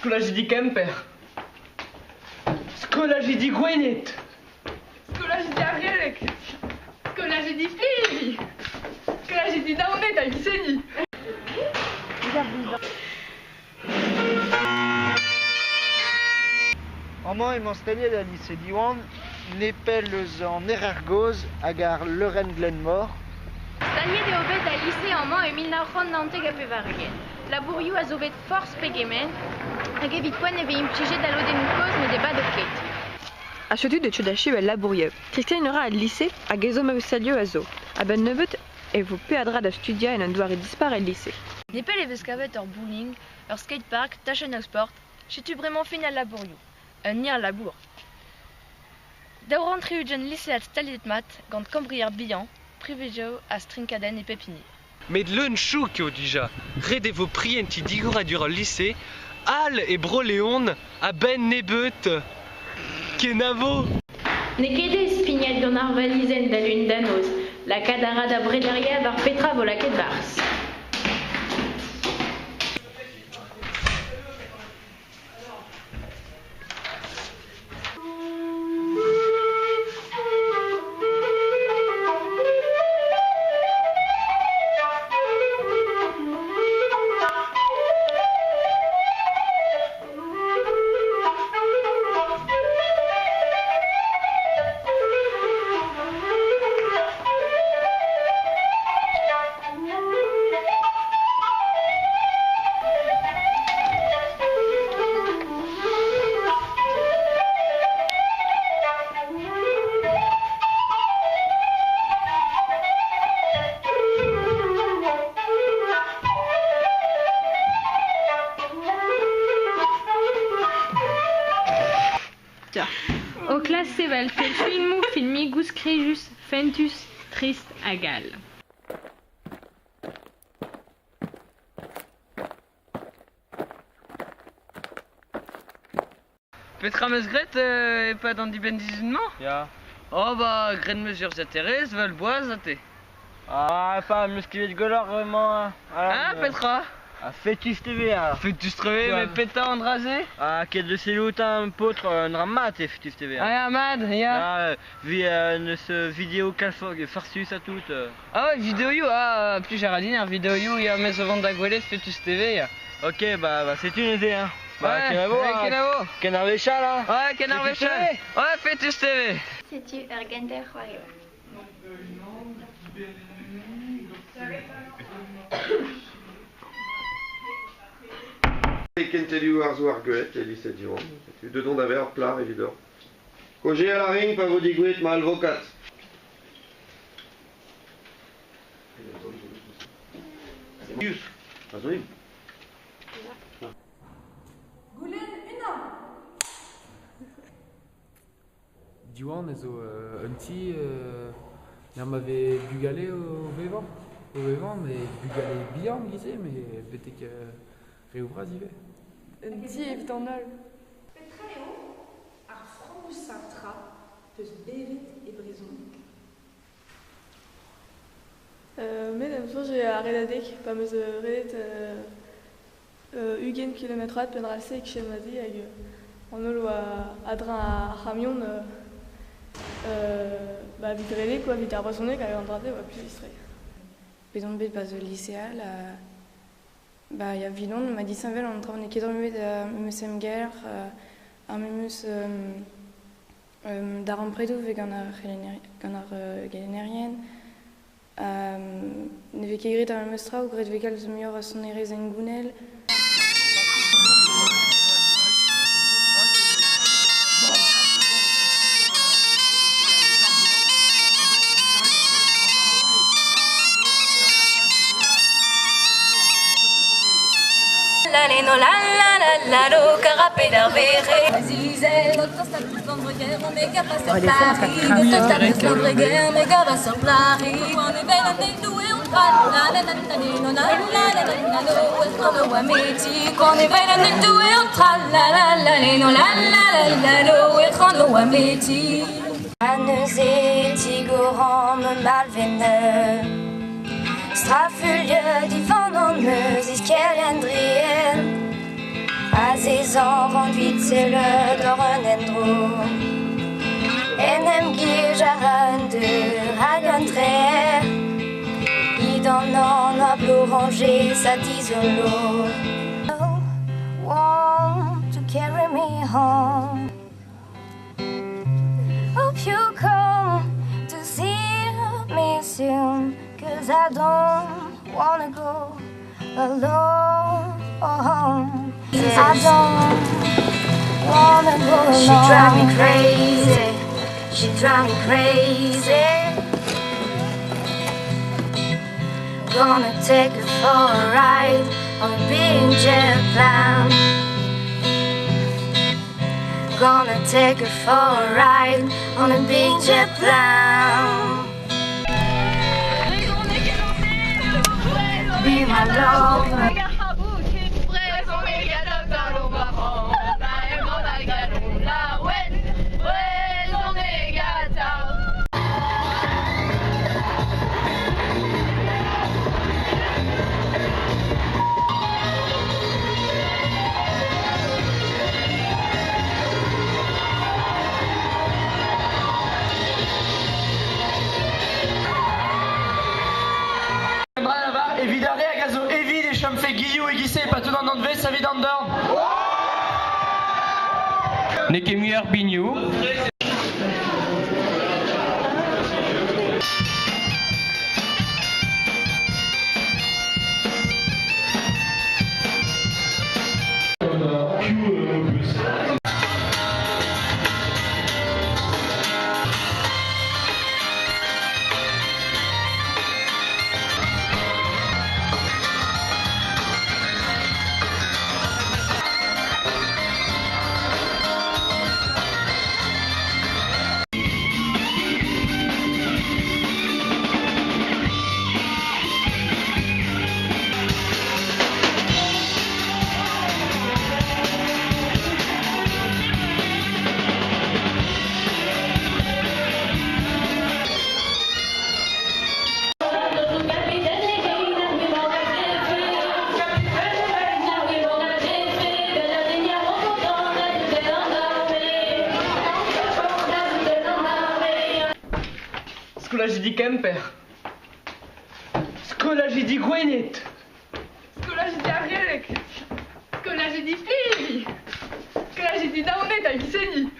Scola j'ai dit Kemper. Scola j'ai dit Gwenet. Scola j'ai dit Arielek. Scola j'ai dit Fili. Scola j'ai dit Daonet à Giseni. Amant est installé à la lycée d'Iwan, n'épelle en Erargoz, agar Lorraine Glenmore. Stanier de obet à lycée en Mans et 1990 a pevargen. Laboriou a zobet force pegemen, hag evit poen eve impliget d'alo denoukoz mais de bad oket. A chotu de chudachiu a laborieux. Christiane ira à lycée a gezo mausalio a zo. A ben nebeut e vo peadra da studia en an doare dispar al lycée. Nepel e veus kavet ur bowling, ur skatepark, tachen au sport, chetu bremañ fin al laboriou. Un nir labour. Daou rentre ugen lycée al staliet mat, gant kambriar bihan, privilegio a strinkaden e pepini. Met leun chou keo dija. Red evo prienti digor a dur al lycée, Al et Broléon a ben nebeut. Kenavo. Ne ket spignal gant ar valizen da lun danoz, la kadara da brederia var petra vo la ket bars. Au classe Seval, tel filmou filmigus crejus fentus trist agal. Petra meusgret et pas dans di ben dizunement? Ja. Oh bah, gren mesure j'atterrez, vel boaz à te. Ah, pas musculer de golor vraiment. Hein, Petra? Ah, Fétus TV, ah. Fais tu strever, mais péta en rasé? Ah, quel de ces loutin potre, n'rammat, Fétus TV. Ah, ya mad, ya. Ah, vi, ce vidéo calfog, farsus à tout. Ah ouais, vidéo you, ah, plus j'ai radine, vidéo you, ya mes ovant d'agouelet, fais tu TV, ya. Ok, bah, c'est une idée, hein. Bah, Ouais, Kenavo, ouais, Kenavo. Canard Vécha, là. Ouais, Canard Fétus Vécha. TV. Ouais, fais tu TV. C'est-tu Ergender Royal? Kenteliu arzo arguet, Elise Diron. De don d'aver, plat, évident. Cogé à la ring, pas vous digouet, mal vocat. Yus, azoim. Diwan ezo un ti m'avait bugalé au vivant, mais bugalé bien gisé, mais betek reouvraz ive. Un ti evitannol. Petreo ar frousatra peus bevet e brezon. Met am so j'ai redadek, pa meus redet ugen kilometrat pen ralse ek chenmazi hag an olo a dra a ramion bah vite relé quoi, vite arbrezonné hag an drade oa plus istre. Bezon bet baz lycéal, bah ya vilon m'a dit Saint-Vel on travaille ket dormi de Monsieur Mger, un memus d'Aram Prédou ve gant ar galenérien. Ne vez ket gret ar meustra ou gret vekal zo mior a son erez en gounel. No la la la la lo carapé d'arvéré. Zizel, notre stade plus vendre guerre, on méga pas sur Paris. Notre stade plus vendre guerre, méga pas sur Paris. On est belle, on est doué, on parle. La la la la la la la la la la. Est-ce qu'on le voit métique? On est belle, on est doué, on parle. La la la la la la la la. Est-ce qu'on le voit métique? Anneusé, Tigoran, malveneux. Strafulje die van onmeus is kelendrien. Azez en renduit c'est le Dorenendro. Enem Gijaran de Hagantre. I don't know, no blue ranger, ça t'isolo. Want to carry me home. Hope you come to see me soon, 'cause I don't wanna go alone. I don't wanna go alone. She drive me crazy. She drive me crazy. Gonna take her for a ride on a big jet plane. Gonna take her for a ride on a big jet plane. Be my lover. Évidare à gazo évide et je me fais guillou et guissé pas tout dans l'enlevé ça vit dans le dorm. N'est que mieux bignou. Scola j'ai dit Kemper. Scola j'ai dit Gwenet. Scola j'ai dit Arielek. Scola j'ai dit Fili. Scola j'ai dit Daonet à Giseni.